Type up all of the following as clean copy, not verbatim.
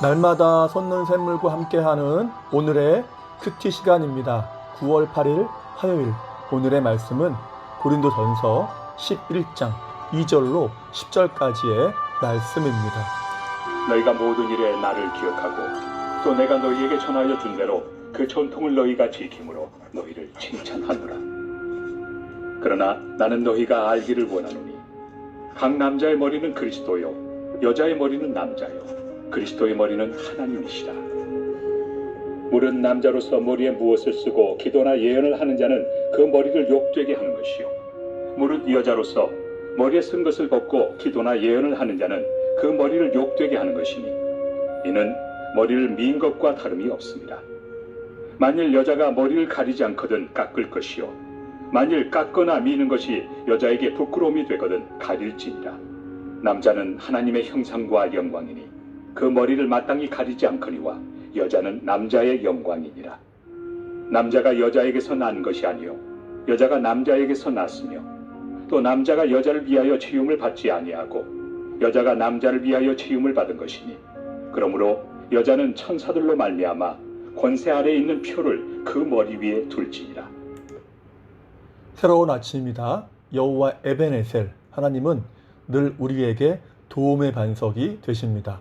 날마다 솟는 샘물과 함께하는 오늘의 큐티 시간입니다. 9월 8일 화요일, 오늘의 말씀은 고린도전서 11장 2절로 10절까지의 말씀입니다. 너희가 모든 일에 나를 기억하고 또 내가 너희에게 전하여 준 대로 그 전통을 너희가 지킴으로 너희를 칭찬하노라. 그러나 나는 너희가 알기를 원하노니 각 남자의 머리는 그리스도요 여자의 머리는 남자요 그리스도의 머리는 하나님이시라. 물은 남자로서 머리에 무엇을 쓰고 기도나 예언을 하는 자는 그 머리를 욕되게 하는 것이요, 무릇 여자로서 머리에 쓴 것을 벗고 기도나 예언을 하는 자는 그 머리를 욕되게 하는 것이니 이는 머리를 민 것과 다름이 없습니다. 만일 여자가 머리를 가리지 않거든 깎을 것이요, 만일 깎거나 미는 것이 여자에게 부끄러움이 되거든 가릴지니라. 남자는 하나님의 형상과 영광이니 그 머리를 마땅히 가리지 않거니와 여자는 남자의 영광이니라. 남자가 여자에게서 난 것이 아니요 여자가 남자에게서 났으며 또 남자가 여자를 위하여 지음을 받지 아니하고 여자가 남자를 위하여 지음을 받은 것이니 그러므로 여자는 천사들로 말미암아 권세 아래에 있는 표를 그 머리 위에 둘지니라. 새로운 아침입니다. 여호와 에베네셀, 하나님은 늘 우리에게 도움의 반석이 되십니다.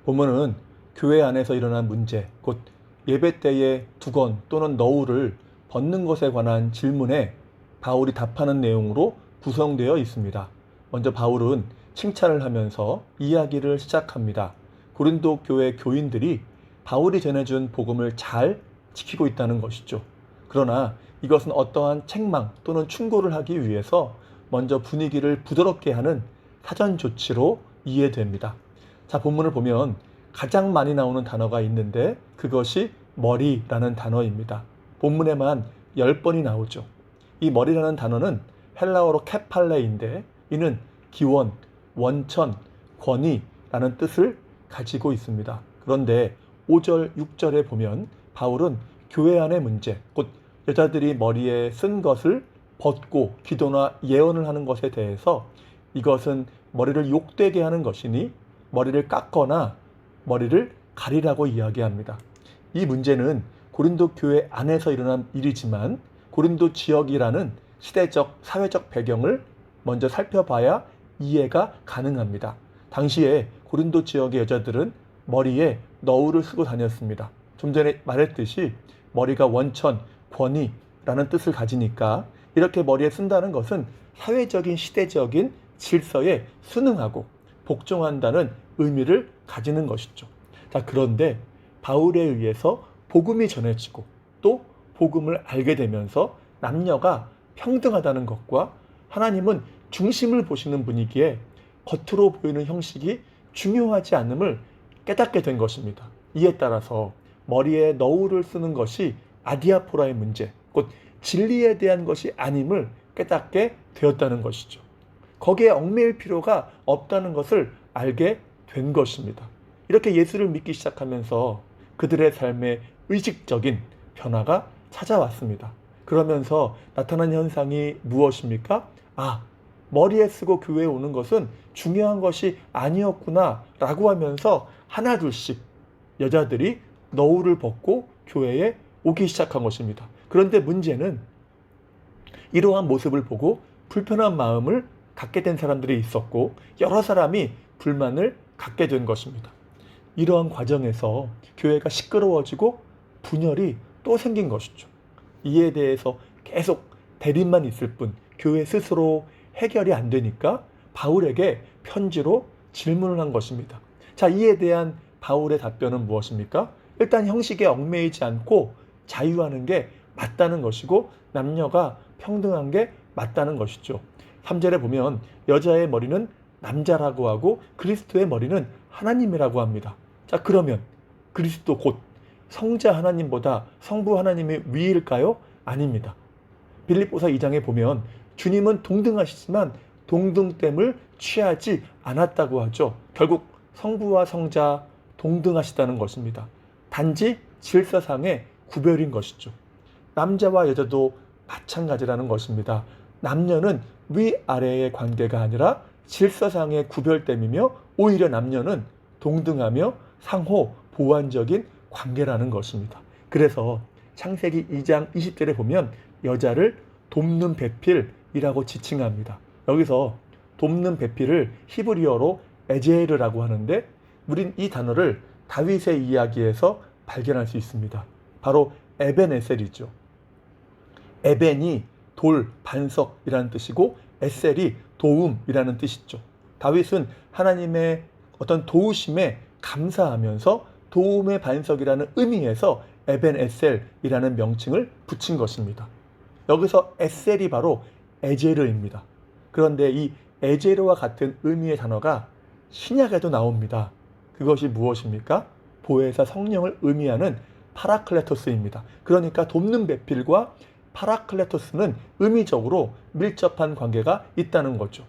본문은 교회 안에서 일어난 문제, 곧 예배 때의 두건 또는 너울을 벗는 것에 관한 질문에 바울이 답하는 내용으로 구성되어 있습니다. 먼저 바울은 칭찬을 하면서 이야기를 시작합니다. 고린도 교회 교인들이 바울이 전해준 복음을 잘 지키고 있다는 것이죠. 그러나 이것은 어떠한 책망 또는 충고를 하기 위해서 먼저 분위기를 부드럽게 하는 사전 조치로 이해됩니다. 자, 본문을 보면 가장 많이 나오는 단어가 있는데 그것이 머리라는 단어입니다. 본문에만 10번이 나오죠. 이 머리라는 단어는 헬라어로 케팔레인데 이는 기원, 원천, 권위라는 뜻을 가지고 있습니다. 그런데 5절, 6절에 보면 바울은 교회 안의 문제, 곧 여자들이 머리에 쓴 것을 벗고 기도나 예언을 하는 것에 대해서 이것은 머리를 욕되게 하는 것이니 머리를 깎거나 머리를 가리라고 이야기합니다. 이 문제는 고린도 교회 안에서 일어난 일이지만 고린도 지역이라는 시대적, 사회적 배경을 먼저 살펴봐야 이해가 가능합니다. 당시에 고린도 지역의 여자들은 머리에 너울을 쓰고 다녔습니다. 좀 전에 말했듯이 머리가 원천, 권위라는 뜻을 가지니까 이렇게 머리에 쓴다는 것은 사회적인, 시대적인 질서에 순응하고 복종한다는 의미를 가지는 것이죠. 자, 그런데 바울에 의해서 복음이 전해지고 또 복음을 알게 되면서 남녀가 평등하다는 것과 하나님은 중심을 보시는 분이기에 겉으로 보이는 형식이 중요하지 않음을 깨닫게 된 것입니다. 이에 따라서 머리에 너울을 쓰는 것이 아디아포라의 문제, 곧 진리에 대한 것이 아님을 깨닫게 되었다는 것이죠. 거기에 얽매일 필요가 없다는 것을 알게 된 것입니다. 이렇게 예수를 믿기 시작하면서 그들의 삶에 의식적인 변화가 찾아왔습니다. 그러면서 나타난 현상이 무엇입니까? 머리에 쓰고 교회에 오는 것은 중요한 것이 아니었구나 라고 하면서 하나둘씩 여자들이 너울을 벗고 교회에 오기 시작한 것입니다. 그런데 문제는 이러한 모습을 보고 불편한 마음을 갖게 된 사람들이 있었고 여러 사람이 불만을 갖게 된 것입니다. 이러한 과정에서 교회가 시끄러워지고 분열이 또 생긴 것이죠. 이에 대해서 계속 대립만 있을 뿐 교회 스스로 해결이 안 되니까 바울에게 편지로 질문을 한 것입니다. 자, 이에 대한 바울의 답변은 무엇입니까? 일단 형식에 얽매이지 않고 자유하는 게 맞다는 것이고 남녀가 평등한 게 맞다는 것이죠. 3절에 보면 여자의 머리는 남자라고 하고 그리스도의 머리는 하나님이라고 합니다. 자, 그러면 그리스도 곧 성자 하나님보다 성부 하나님이 위일까요? 아닙니다. 빌립보서 2장에 보면 주님은 동등하시지만 동등됨을 취하지 않았다고 하죠. 결국 성부와 성자 동등하시다는 것입니다. 단지 질서상의 구별인 것이죠. 남자와 여자도 마찬가지라는 것입니다. 남녀는 위아래의 관계가 아니라 질서상의 구별됨이며 오히려 남녀는 동등하며 상호 보완적인 관계라는 것입니다. 그래서 창세기 2장 20절에 보면 여자를 돕는 배필이라고 지칭합니다. 여기서 돕는 배필을 히브리어로 에제르라고 하는데 우린 이 단어를 다윗의 이야기에서 발견할 수 있습니다. 바로 에벤에셀이죠. 에벤이 돌, 반석이라는 뜻이고 에셀이 도움이라는 뜻이죠. 다윗은 하나님의 어떤 도우심에 감사하면서 도움의 반석이라는 의미에서 에벤에셀이라는 명칭을 붙인 것입니다. 여기서 에셀이 바로 에제르입니다. 그런데 이 에제르와 같은 의미의 단어가 신약에도 나옵니다. 그것이 무엇입니까? 보혜사 성령을 의미하는 파라클레토스입니다. 그러니까 돕는 배필과 파라클레토스는 의미적으로 밀접한 관계가 있다는 거죠.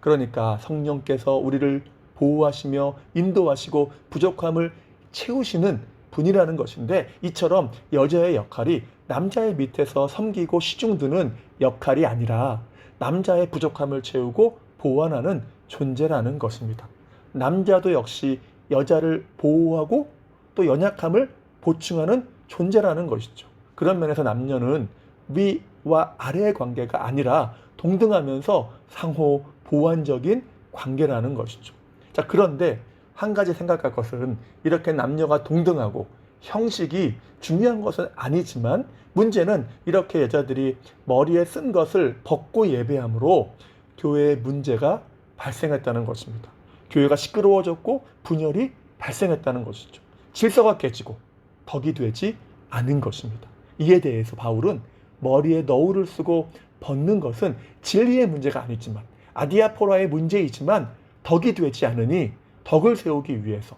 그러니까 성령께서 우리를 보호하시며 인도하시고 부족함을 채우시는 분이라는 것인데, 이처럼 여자의 역할이 남자의 밑에서 섬기고 시중드는 역할이 아니라 남자의 부족함을 채우고 보완하는 존재라는 것입니다. 남자도 역시 여자를 보호하고 또 연약함을 보충하는 존재라는 것이죠. 그런 면에서 남녀는 위와 아래의 관계가 아니라 동등하면서 상호 보완적인 관계라는 것이죠. 자, 그런데 한 가지 생각할 것은 이렇게 남녀가 동등하고 형식이 중요한 것은 아니지만 문제는 이렇게 여자들이 머리에 쓴 것을 벗고 예배함으로 교회에 문제가 발생했다는 것입니다. 교회가 시끄러워졌고 분열이 발생했다는 것이죠. 질서가 깨지고 덕이 되지 않은 것입니다. 이에 대해서 바울은 머리에 너울을 쓰고 벗는 것은 진리의 문제가 아니지만 아디아포라의 문제이지만 덕이 되지 않으니 덕을 세우기 위해서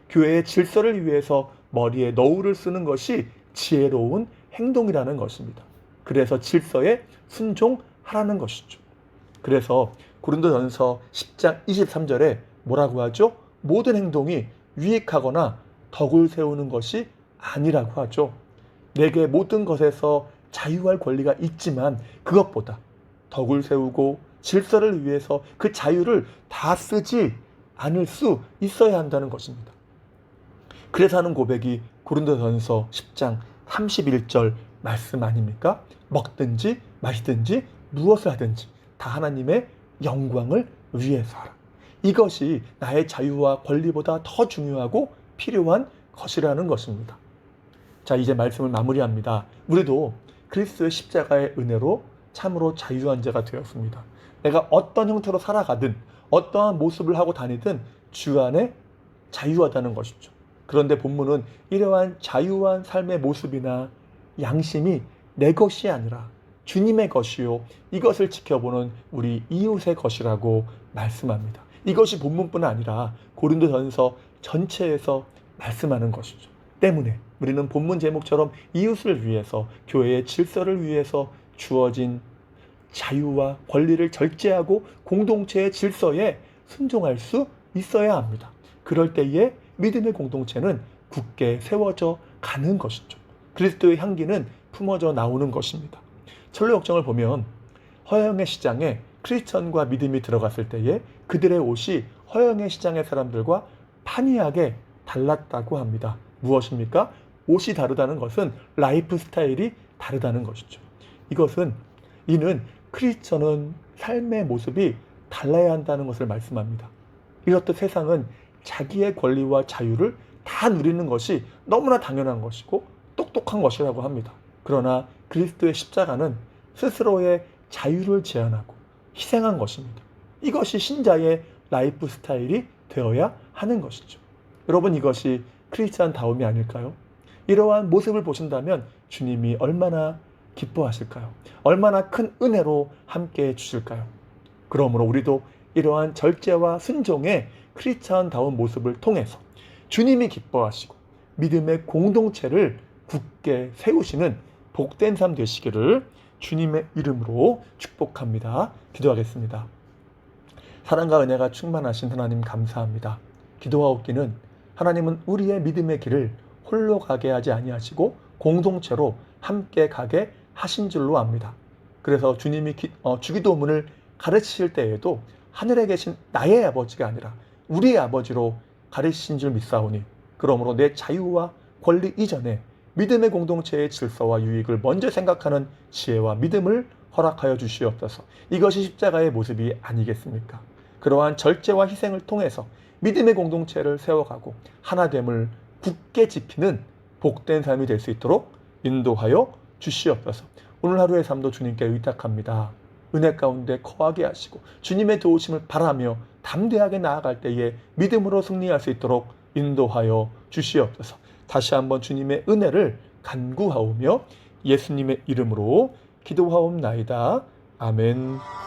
교회의 질서를 위해서 머리에 너울을 쓰는 것이 지혜로운 행동이라는 것입니다. 그래서 질서에 순종하라는 것이죠. 그래서 고린도전서 10장 23절에 뭐라고 하죠? 모든 행동이 유익하거나 덕을 세우는 것이 아니라고 하죠. 내게 모든 것에서 자유할 권리가 있지만 그것보다 덕을 세우고 질서를 위해서 그 자유를 다 쓰지 않을 수 있어야 한다는 것입니다. 그래서 하는 고백이 고린도전서 10장 31절 말씀 아닙니까? 먹든지 마시든지 무엇을 하든지 다 하나님의 영광을 위해서 하라. 이것이 나의 자유와 권리보다 더 중요하고 필요한 것이라는 것입니다. 자, 이제 말씀을 마무리합니다. 우리도 그리스도의 십자가의 은혜로 참으로 자유한 자가 되었습니다. 내가 어떤 형태로 살아가든 어떠한 모습을 하고 다니든 주 안에 자유하다는 것이죠. 그런데 본문은 이러한 자유한 삶의 모습이나 양심이 내 것이 아니라 주님의 것이요 이것을 지켜보는 우리 이웃의 것이라고 말씀합니다. 이것이 본문뿐 아니라 고린도전서 전체에서 말씀하는 것이죠. 때문에 우리는 본문 제목처럼 이웃을 위해서 교회의 질서를 위해서 주어진 자유와 권리를 절제하고 공동체의 질서에 순종할 수 있어야 합니다. 그럴 때에 믿음의 공동체는 굳게 세워져 가는 것이죠. 그리스도의 향기는 품어져 나오는 것입니다. 철로 역정을 보면 허영의 시장에 크리스천과 믿음이 들어갔을 때에 그들의 옷이 허영의 시장의 사람들과 판이하게 달랐다고 합니다. 무엇입니까? 옷이 다르다는 것은 라이프 스타일이 다르다는 것이죠. 이는 크리스천은 삶의 모습이 달라야 한다는 것을 말씀합니다. 이렇듯 세상은 자기의 권리와 자유를 다 누리는 것이 너무나 당연한 것이고 똑똑한 것이라고 합니다. 그러나 그리스도의 십자가는 스스로의 자유를 제한하고 희생한 것입니다. 이것이 신자의 라이프 스타일이 되어야 하는 것이죠. 여러분, 이것이 크리스찬다움이 아닐까요? 이러한 모습을 보신다면 주님이 얼마나 기뻐하실까요? 얼마나 큰 은혜로 함께 해주실까요? 그러므로 우리도 이러한 절제와 순종의 크리스찬다운 모습을 통해서 주님이 기뻐하시고 믿음의 공동체를 굳게 세우시는 복된 삶 되시기를 주님의 이름으로 축복합니다. 기도하겠습니다. 사랑과 은혜가 충만하신 하나님 감사합니다. 기도하옵기는 하나님은 우리의 믿음의 길을 홀로 가게 하지 아니하시고 공동체로 함께 가게 하신 줄로 압니다. 그래서 주님이 주기도문을 가르치실 때에도 하늘에 계신 나의 아버지가 아니라 우리의 아버지로 가르치신 줄 믿사오니 그러므로 내 자유와 권리 이전에 믿음의 공동체의 질서와 유익을 먼저 생각하는 지혜와 믿음을 허락하여 주시옵소서. 이것이 십자가의 모습이 아니겠습니까? 그러한 절제와 희생을 통해서 믿음의 공동체를 세워가고 하나됨을 굳게 지키는 복된 삶이 될 수 있도록 인도하여 주시옵소서. 오늘 하루의 삶도 주님께 의탁합니다. 은혜 가운데 거하게 하시고 주님의 도우심을 바라며 담대하게 나아갈 때에 믿음으로 승리할 수 있도록 인도하여 주시옵소서. 다시 한번 주님의 은혜를 간구하오며 예수님의 이름으로 기도하옵나이다. 아멘.